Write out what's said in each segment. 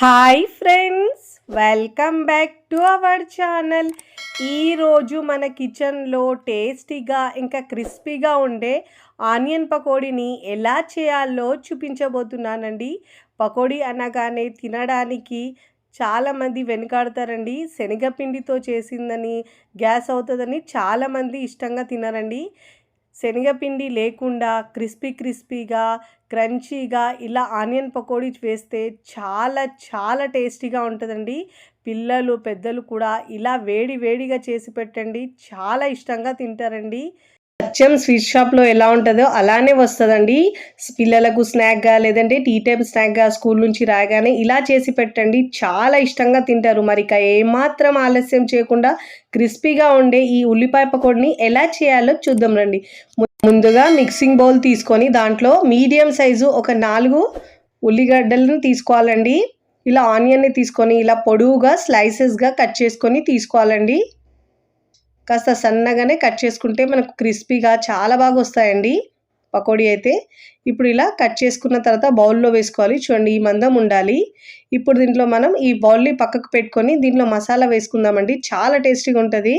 Hi friends, welcome back to our channel. ఈరోజు మన కిచెన్లో టేస్టీగా ఇంకా క్రిస్పీగా ఉండే ఆనియన్ పకోడీని ఎలా చేయాలో చూపించబోతున్నానండి. పకోడీ అనగానే తినడానికి చాలామంది వెనుకాడతారండి. శనగపిండితో చేసిందని గ్యాస్ అవుతుందని చాలామంది ఇష్టంగా తినరండి. శనగపిండి లేకుండా క్రిస్పీగా క్రంచీగా ఇలా ఆనియన్ పకోడీ వేస్తే చాలా చాలా టేస్టీగా ఉంటుందండి. పిల్లలు పెద్దలు కూడా ఇలా వేడిగా చేసి పెట్టండి, చాలా ఇష్టంగా తింటారండి. అచ్చం స్వీట్ షాప్లో ఎలా ఉంటుందో అలానే వస్తుందండి. పిల్లలకు స్నాక్గా లేదంటే టీ టైం స్నాక్గా స్కూల్ నుంచి రాగానే ఇలా చేసి పెట్టండి, చాలా ఇష్టంగా తింటారు. మరి ఇక ఏమాత్రం ఆలస్యం చేయకుండా క్రిస్పీగా ఉండే ఈ ఉల్లిపాయ పకోడీని ఎలా చేయాలో చూద్దాం రండి. ముందుగా మిక్సింగ్ బౌల్ తీసుకొని దాంట్లో మీడియం సైజు ఒక 4 ఉల్లిగడ్డలను తీసుకోవాలండి. ఇలా ఆనియన్ని తీసుకొని ఇలా పొడవుగా స్లైసెస్గా కట్ చేసుకొని తీసుకోవాలండి. కాస్త సన్నగానే కట్ చేసుకుంటే మనకు క్రిస్పీగా చాలా బాగా వస్తాయండి పకోడీ అయితే. ఇప్పుడు ఇలా కట్ చేసుకున్న తర్వాత బౌల్లో వేసుకోవాలి. చూడండి, ఈ మందం ఉండాలి. ఇప్పుడు దీంట్లో మనం ఈ బౌల్ని పక్కకు పెట్టుకొని దీంట్లో మసాలా వేసుకుందామండి. చాలా టేస్టీగా ఉంటుంది.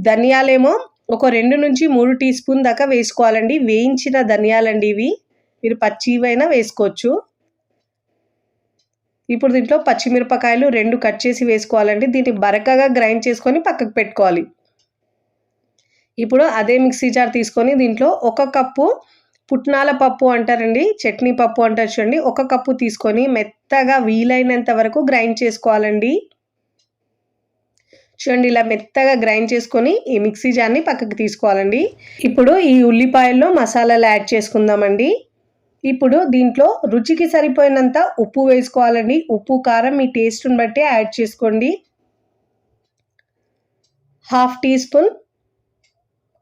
ధనియాలేమో ఒక 2 నుంచి 3 టీ స్పూన్ దాకా వేసుకోవాలండి. వేయించిన ధనియాలండి ఇవి, మీరు పచ్చివైనా వేసుకోవచ్చు. ఇప్పుడు దీంట్లో పచ్చిమిరపకాయలు 2 కట్ చేసి వేసుకోవాలండి. దీన్ని బరకగా గ్రైండ్ చేసుకొని పక్కకు పెట్టుకోవాలి. ఇప్పుడు అదే మిక్సీ జార్ తీసుకొని దీంట్లో 1 కప్పు పుట్నాల పప్పు అంటారండి, చట్నీ పప్పు అంటారు చూడండి, 1 కప్పు తీసుకొని మెత్తగా వీలైనంత వరకు గ్రైండ్ చేసుకోవాలండి. చూడండి, ఇలా మెత్తగా గ్రైండ్ చేసుకొని ఈ మిక్సీ జార్ని పక్కకు తీసుకోవాలండి. ఇప్పుడు ఈ ఉల్లిపాయల్లో మసాలాలు యాడ్ చేసుకుందామండి. ఇప్పుడు దీంట్లో రుచికి సరిపోయినంత ఉప్పు వేసుకోవాలండి. ఉప్పు కారం మీ టేస్ట్ని బట్టి యాడ్ చేసుకోండి. 1/2 టీ స్పూన్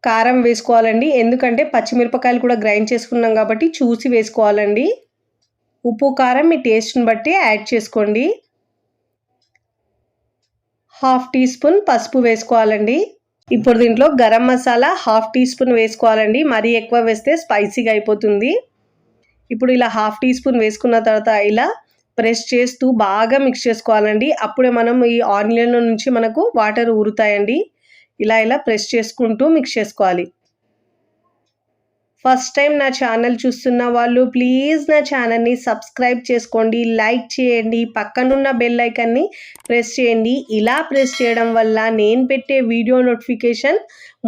కారం వేసుకోవాలండి, ఎందుకంటే పచ్చిమిరపకాయలు కూడా గ్రైండ్ చేసుకున్నాం కాబట్టి చూసి వేసుకోవాలండి. ఉప్పు కారం మీ టేస్ట్ని బట్టి యాడ్ చేసుకోండి. 1/2 టీ స్పూన్ పసుపు వేసుకోవాలండి. ఇప్పుడు దీంట్లో గరం మసాలా 1/2 టీ స్పూన్ వేసుకోవాలండి. మరీ ఎక్కువ వేస్తే స్పైసీగా అయిపోతుంది. ఇప్పుడు ఇలా 1/2 టీ స్పూన్ వేసుకున్న తర్వాత ఇలా ప్రెస్ చేస్తూ బాగా మిక్స్ చేసుకోవాలండి. అప్పుడే మనం ఈ ఆనియన్లో నుంచి మనకు వాటర్ ఊరుతాయండి. ఇలా ప్రెస్ చేసుకుంటూ మిక్స్ చేసుకోవాలి. ఫస్ట్ టైం నా ఛానల్ చూస్తున్న వాళ్ళు ప్లీజ్ నా ఛానల్ని సబ్స్క్రైబ్ చేసుకోండి, లైక్ చేయండి, పక్కనున్న బెల్ ఐకాన్ని ప్రెస్ చేయండి. ఇలా ప్రెస్ చేయడం వల్ల నేను పెట్టే వీడియో నోటిఫికేషన్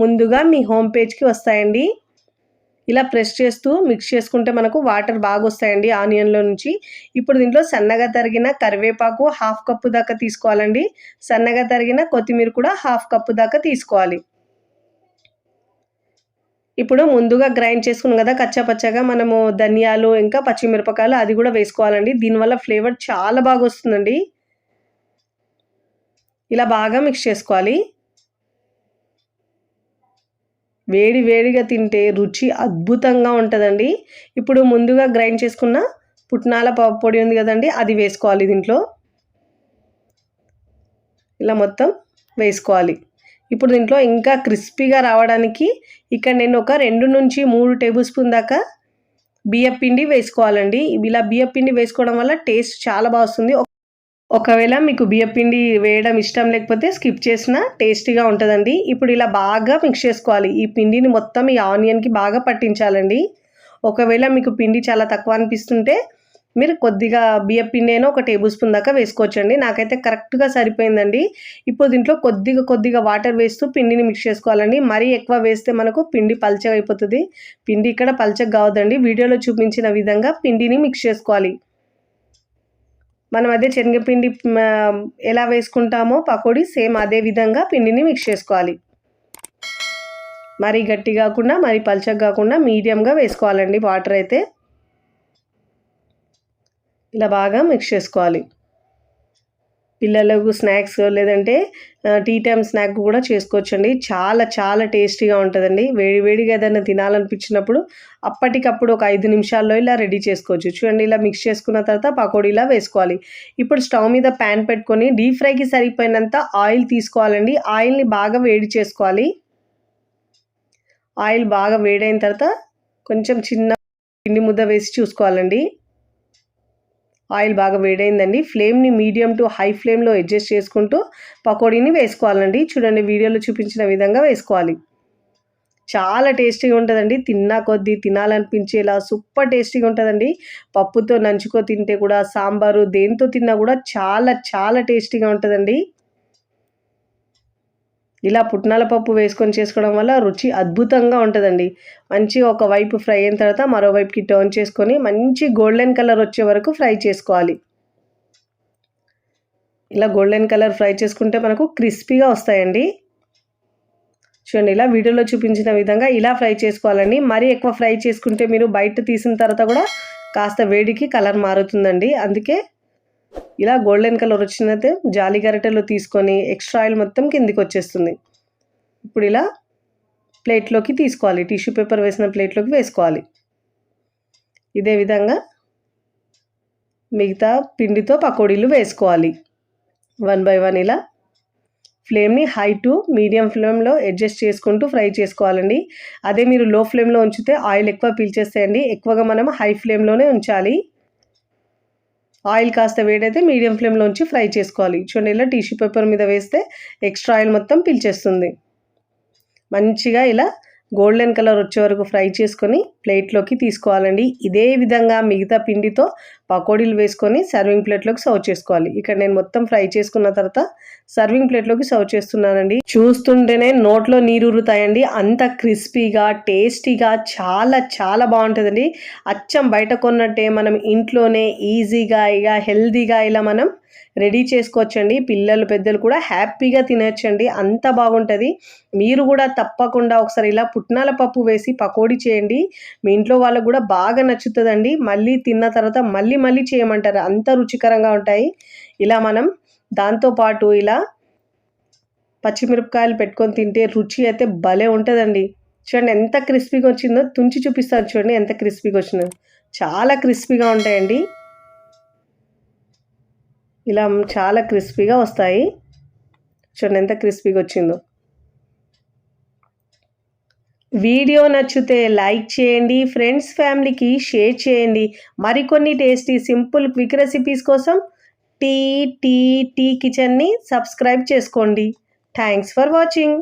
ముందుగా మీ హోమ్ పేజ్కి వస్తాయండి. ఇలా ప్రెస్ చేస్తూ మిక్స్ చేసుకుంటే మనకు వాటర్ బాగా వస్తాయండి ఆనియన్లో నుంచి. ఇప్పుడు దీంట్లో సన్నగా తరిగిన కరివేపాకు 1/2 కప్పు దాకా తీసుకోవాలండి. సన్నగా తరిగిన కొత్తిమీర కూడా 1/2 కప్పు దాకా తీసుకోవాలి. ఇప్పుడు ముందుగా గ్రైండ్ చేసుకున్నాం కదా కచ్చాపచ్చాగా, మనము ధనియాలు ఇంకా పచ్చిమిరపకాయలు అది కూడా వేసుకోవాలండి. దీనివల్ల ఫ్లేవర్ చాలా బాగా వస్తుందండి. ఇలా బాగా మిక్స్ చేసుకోవాలి. వేడిగా తింటే రుచి అద్భుతంగా ఉంటుందండి. ఇప్పుడు ముందుగా గ్రైండ్ చేసుకున్న పుట్నాల పొడి ఉంది కదండి, అది వేసుకోవాలి దీంట్లో. ఇలా మొత్తం వేసుకోవాలి. ఇప్పుడు దీంట్లో ఇంకా క్రిస్పీగా రావడానికి ఇక్కడ నేను ఒక 2 నుంచి 3 టేబుల్ స్పూన్ దాకా బియ్యపిండి వేసుకోవాలండి. ఇలా బియ్యపిండి వేసుకోవడం వల్ల టేస్ట్ చాలా బాగా వస్తుంది. ఒకవేళ మీకు బియ్యపిండి వేయడం ఇష్టం లేకపోతే స్కిప్ చేసినా టేస్టీగా ఉంటుందండి. ఇప్పుడు ఇలా బాగా మిక్స్ చేసుకోవాలి. ఈ పిండిని మొత్తం ఈ ఆనియన్కి బాగా పట్టించాలండి. ఒకవేళ మీకు పిండి చాలా తక్కువ అనిపిస్తుంటే మీరు కొద్దిగా బియ్యపిండి అయినా ఒక టేబుల్ స్పూన్ దాకా వేసుకోవచ్చండి. నాకైతే కరెక్ట్గా సరిపోయిందండి. ఇప్పుడు దీంట్లో కొద్దిగా వాటర్ వేస్తూ పిండిని మిక్స్ చేసుకోవాలండి. మరీ ఎక్కువ వేస్తే మనకు పిండి పల్చగా అయిపోతుంది. పిండి ఇక్కడ పల్చగా కావద్దండి. వీడియోలో చూపించిన విధంగా పిండిని మిక్స్ చేసుకోవాలి. మనం అదే శనగపిండి ఎలా వేసుకుంటామో పకోడీ సేమ్ అదే విధంగా పిండిని మిక్స్ చేసుకోవాలి. మరీ గట్టి కాకుండా మరీ పల్చగా కాకుండా మీడియంగా వేసుకోవాలండి వాటర్ అయితే. ఇలా బాగా మిక్స్ చేసుకోవాలి. పిల్లలకు స్నాక్స్ లేదంటే టీ టైమ్ స్నాక్ కూడా చేసుకోవచ్చండి. చాలా టేస్టీగా ఉంటుందండి. వేడిగా ఏదైనా తినాలనిపించినప్పుడు అప్పటికప్పుడు ఒక 5 నిమిషాల్లో ఇలా రెడీ చేసుకోవచ్చు. చూడండి, ఇలా మిక్స్ చేసుకున్న తర్వాత పకోడీలా వేసుకోవాలి. ఇప్పుడు స్టవ్ మీద ప్యాన్ పెట్టుకొని డీప్ ఫ్రైకి సరిపోయినంత ఆయిల్ తీసుకోవాలండి. ఆయిల్ని బాగా వేడి చేసుకోవాలి. ఆయిల్ బాగా వేడైన తర్వాత కొంచెం చిన్న పిండి ముద్ద వేసి చూసుకోవాలండి. ఆయిల్ బాగా వేడైందండి. ఫ్లేమ్ని మీడియం టు హై ఫ్లేమ్లో అడ్జస్ట్ చేసుకుంటూ పకోడీని వేసుకోవాలండి. చూడండి వీడియోలో చూపించిన విధంగా వేసుకోవాలి. చాలా టేస్టీగా ఉంటుందండి. తిన్నా కొద్దీ తినాలనిపించేలా సూపర్ టేస్టీగా ఉంటుందండి. పప్పుతో నంచుకో తింటే కూడా, సాంబారు దేంతో తిన్నా కూడా చాలా చాలా టేస్టీగా ఉంటుందండి. ఇలా పుట్నాల పప్పు వేసుకొని చేసుకోవడం వల్ల రుచి అద్భుతంగా ఉంటుందండి. మంచిగా ఒకవైపు ఫ్రై అయిన తర్వాత మరోవైపుకి టర్న్ చేసుకొని మంచి గోల్డెన్ కలర్ వచ్చే వరకు ఫ్రై చేసుకోవాలి. ఇలా గోల్డెన్ కలర్ ఫ్రై చేసుకుంటే మనకు క్రిస్పీగా వస్తాయండి. చూడండి ఇలా వీడియోలో చూపించిన విధంగా ఇలా ఫ్రై చేసుకోవాలండి. మరీ ఎక్కువ ఫ్రై చేసుకుంటే మీరు బయట తీసిన తర్వాత కూడా కాస్త వేడికి కలర్ మారుతుందండి. అందుకే ఇలా గోల్డెన్ కలర్ వచ్చినట్టే జాలి గరిటెలో తీసుకొని ఎక్స్ట్రా ఆయిల్ మొత్తం కిందికి వచ్చేస్తుంది. ఇప్పుడు ఇలా ప్లేట్లోకి తీసుకోవాలి. టిష్యూ పేపర్ వేసిన ప్లేట్లోకి వేసుకోవాలి. ఇదే విధంగా మిగతా పిండితో పకోడీలు వేసుకోవాలి. 1 బై 1 ఇలా ఫ్లేమ్ని హై టు మీడియం ఫ్లేమ్లో అడ్జస్ట్ చేసుకుంటూ ఫ్రై చేసుకోవాలండి. అదే మీరు లో ఫ్లేమ్లో ఉంచితే ఆయిల్ ఎక్కువ పీల్చేస్తాయండి. ఎక్కువగా మనం హై ఫ్లేమ్లోనే ఉంచాలి. ఆయిల్ కాస్త వేడైతే మీడియం ఫ్లేమ్లో ఉంచి ఫ్రై చేసుకోవాలి. చూడండి ఇలా టిష్యూ పేపర్ మీద వేస్తే ఎక్స్ట్రా ఆయిల్ మొత్తం పీల్చేస్తుంది. మంచిగా ఇలా గోల్డెన్ కలర్ వచ్చే వరకు ఫ్రై చేసుకొని ప్లేట్లోకి తీసుకోవాలండి. ఇదే విధంగా మిగతా పిండితో పకోడీలు వేసుకొని సర్వింగ్ ప్లేట్లోకి సర్వ్ చేసుకోవాలి. ఇక్కడ నేను మొత్తం ఫ్రై చేసుకున్న తర్వాత సర్వింగ్ ప్లేట్లోకి సర్వ్ చేస్తున్నానండి. చూస్తుంటేనే నోట్లో నీరూరుతాయండి. అంత క్రిస్పీగా టేస్టీగా చాలా చాలా బాగుంటుందండి. అచ్చం బయట కొన్నట్టే మనం ఇంట్లోనే ఈజీగా ఇక హెల్తీగా ఇలా మనం రెడీ చేసుకోవచ్చండి. పిల్లలు పెద్దలు కూడా హ్యాపీగా తినచ్చండి. అంత బాగుంటుంది. మీరు కూడా తప్పకుండా ఒకసారి ఇలా పుట్నాల పప్పు వేసి పకోడీ చేయండి. మీ ఇంట్లో వాళ్ళకు కూడా బాగా నచ్చుతుందండి. మళ్ళీ తిన్న తర్వాత మళ్ళీ మళ్ళీ చేయమంటారు. అంత రుచికరంగా ఉంటాయి. ఇలా మనం దాంతోపాటు ఇలా పచ్చిమిరపకాయలు పెట్టుకొని తింటే రుచి అయితే భలే ఉంటుందండి. చూడండి ఎంత క్రిస్పీగా వచ్చిందో తుంచి చూపిస్తాను. చూడండి ఎంత క్రిస్పీగా వచ్చిందో. చాలా క్రిస్పీగా ఉంటాయండి. ఇలా చాలా క్రిస్పీగా వస్తాయి. చూడండి ఎంత క్రిస్పీగా వచ్చిందో. వీడియో నచ్చితే లైక్ చేయండి. ఫ్రెండ్స్ ఫ్యామిలీకి షేర్ చేయండి. మరికొన్ని టేస్టీ సింపుల్ క్విక్ రెసిపీస్ కోసం టీ కిచెన్ని సబ్స్క్రైబ్ చేసుకోండి. Thanks for watching.